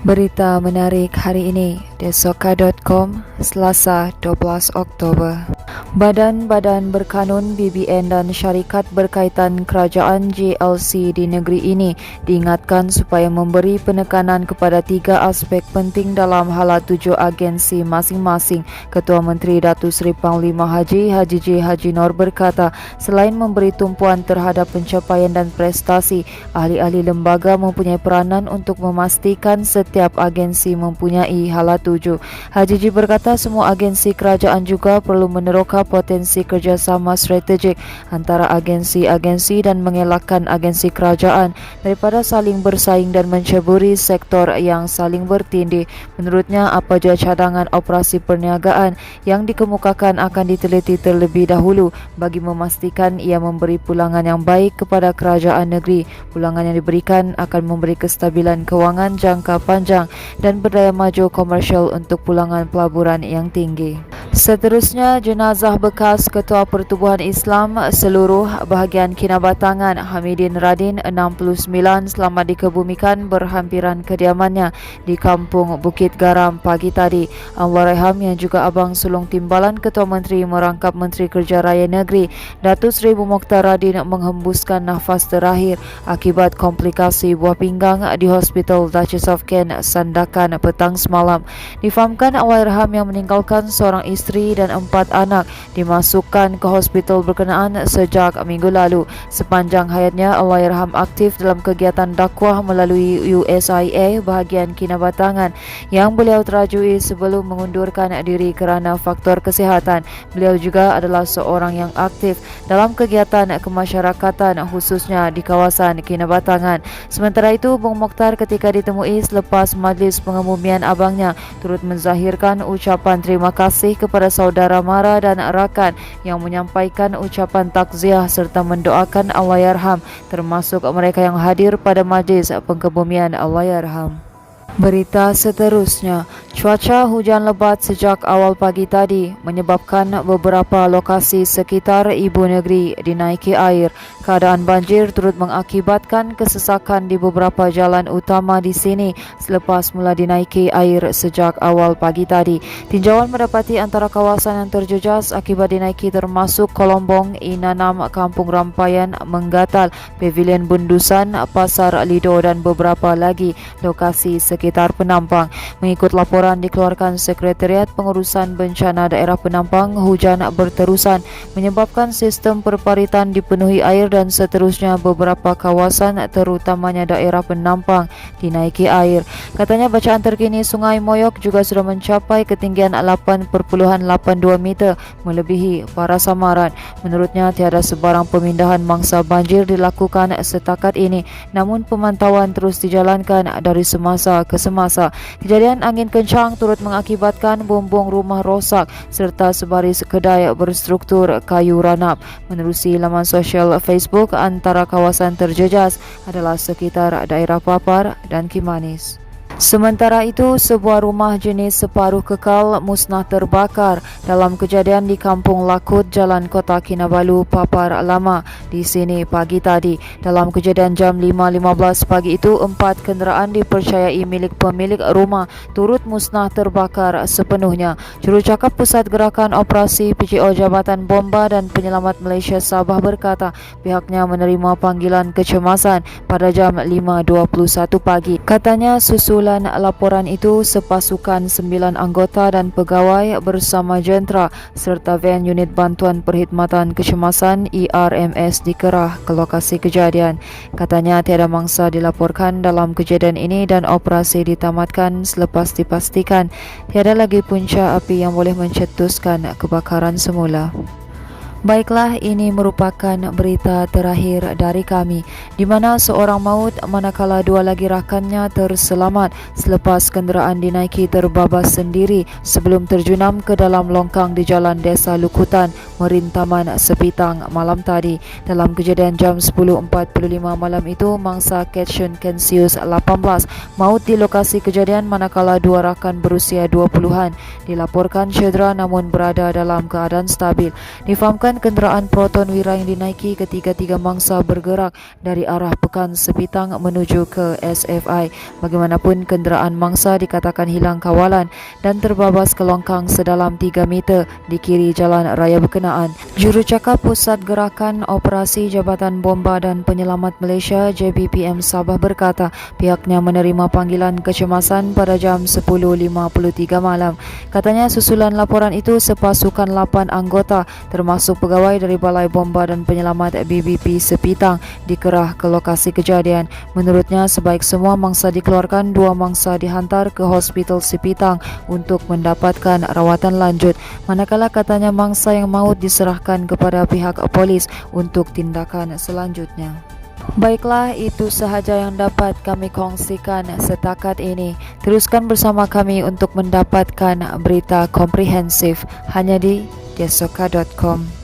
Berita menarik hari ini, desoka.com, Selasa 12 Oktober. Badan-badan berkanun BBN dan syarikat berkaitan kerajaan JLC di negeri ini diingatkan supaya memberi penekanan kepada 3 aspek penting dalam hala 7 agensi masing-masing. Ketua Menteri Datuk Seri Panglima Haji J. Haji Noor berkata, selain memberi tumpuan terhadap pencapaian dan prestasi, ahli-ahli lembaga mempunyai peranan untuk memastikan setiap agensi mempunyai hala 7. Haji J berkata semua agensi kerajaan juga perlu meneroka potensi kerjasama strategik antara agensi-agensi dan mengelakkan agensi kerajaan daripada saling bersaing dan menceburi sektor yang saling bertindih. Menurutnya, apa jua cadangan operasi perniagaan yang dikemukakan akan diteliti terlebih dahulu bagi memastikan ia memberi pulangan yang baik kepada kerajaan negeri. Pulangan yang diberikan akan memberi kestabilan kewangan jangka panjang dan berdaya maju komersial untuk pulangan pelaburan yang tinggi. Seterusnya, jenazah bekas Ketua Pertubuhan Islam seluruh bahagian Kinabatangan Hamidin Radin 69 selamat dikebumikan berhampiran kediamannya di Kampung Bukit Garam pagi tadi. Allahyarham yang juga abang sulung timbalan Ketua Menteri merangkap Menteri Kerja Raya Negeri Datuk Seri Mokhtar Radin menghembuskan nafas terakhir akibat komplikasi buah pinggang di Hospital Duchess of Kent Sandakan petang semalam. Difahamkan Allahyarham yang meninggalkan seorang isteri dan 4 anak dimasukkan ke hospital berkenaan sejak minggu lalu. Sepanjang hayatnya, Allahyarham aktif dalam kegiatan dakwah melalui USIA bahagian Kinabatangan yang beliau terajui sebelum mengundurkan diri kerana faktor kesihatan. Beliau juga adalah seorang yang aktif dalam kegiatan kemasyarakatan khususnya di kawasan Kinabatangan. Sementara itu, Bung Mokhtar ketika ditemui selepas majlis pengemumian abangnya turut menzahirkan ucapan terima kasih kepada saudara mara dan rakan yang menyampaikan ucapan takziah serta mendoakan Allahyarham termasuk mereka yang hadir pada majlis pengkebumian Allahyarham. Berita seterusnya, cuaca hujan lebat sejak awal pagi tadi menyebabkan beberapa lokasi sekitar ibu negeri dinaiki air. Keadaan banjir turut mengakibatkan kesesakan di beberapa jalan utama di sini selepas mula dinaiki air sejak awal pagi tadi. Tinjauan mendapati antara kawasan yang terjejas akibat dinaiki termasuk Kolombong, Inanam, Kampung Rampayan, Menggatal, Pavilion Bundusan, Pasar Lido dan beberapa lagi lokasi sekitar Penampang. Mengikut laporan dikeluarkan Sekretariat Pengurusan Bencana Daerah Penampang, hujan berterusan menyebabkan sistem perparitan dipenuhi air dan seterusnya beberapa kawasan terutamanya daerah Penampang dinaiki air. Katanya bacaan terkini Sungai Moyok juga sudah mencapai ketinggian 8.82 meter melebihi para samaran. Menurutnya tiada sebarang pemindahan mangsa banjir dilakukan setakat ini, namun pemantauan terus dijalankan dari semasa ke semasa. Kejadian angin kencang turut mengakibatkan bumbung rumah rosak serta sebaris kedai berstruktur kayu ranap. Menerusi laman sosial Facebook, antara kawasan terjejas adalah sekitar daerah Papar dan Kimanis. Sementara itu, sebuah rumah jenis separuh kekal musnah terbakar dalam kejadian di Kampung Lakut, Jalan Kota Kinabalu, Papar Lama di sini pagi tadi. Dalam kejadian jam 5.15 pagi itu, 4 kenderaan dipercayai milik pemilik rumah turut musnah terbakar sepenuhnya. Jurucakap Pusat Gerakan Operasi PJO Jabatan Bomba dan Penyelamat Malaysia Sabah berkata pihaknya menerima panggilan kecemasan pada jam 5.21 pagi. Katanya susulan laporan itu sepasukan 9 anggota dan pegawai bersama jentera serta van unit bantuan perkhidmatan kecemasan ERMS dikerah ke lokasi kejadian. Katanya tiada mangsa dilaporkan dalam kejadian ini dan operasi ditamatkan selepas dipastikan tiada lagi punca api yang boleh mencetuskan kebakaran semula. Baiklah, ini merupakan berita terakhir dari kami, di mana seorang maut manakala 2 lagi rakannya terselamat selepas kenderaan dinaiki terbabas sendiri sebelum terjunam ke dalam longkang di Jalan Desa Lukutan, Merintaman Sepitang malam tadi. Dalam kejadian jam 10.45 malam itu, mangsa Ketchun Kensius 18 maut di lokasi kejadian manakala 2 rakan berusia 20-an dilaporkan cedera namun berada dalam keadaan stabil. Difahamkan Keselamatan kenderaan Proton Wira yang dinaiki ketiga-tiga mangsa bergerak dari arah Pekan Sepitang menuju ke SFI. Bagaimanapun, kenderaan mangsa dikatakan hilang kawalan dan terbabas ke longkang sedalam 3 meter di kiri jalan raya berkenaan. Jurucakap Pusat Gerakan Operasi Jabatan Bomba dan Penyelamat Malaysia JBPM Sabah berkata pihaknya menerima panggilan kecemasan pada jam 10.53 malam. Katanya susulan laporan itu sepasukan 8 anggota termasuk pegawai dari Balai Bomba dan Penyelamat BBP Sepitang dikerah ke lokasi kejadian. Menurutnya, sebaik semua mangsa dikeluarkan, 2 mangsa dihantar ke Hospital Sepitang untuk mendapatkan rawatan lanjut. Manakala katanya mangsa yang maut diserahkan kepada pihak polis untuk tindakan selanjutnya. Baiklah, itu sahaja yang dapat kami kongsikan setakat ini. Teruskan bersama kami untuk mendapatkan berita komprehensif hanya di desoka.com.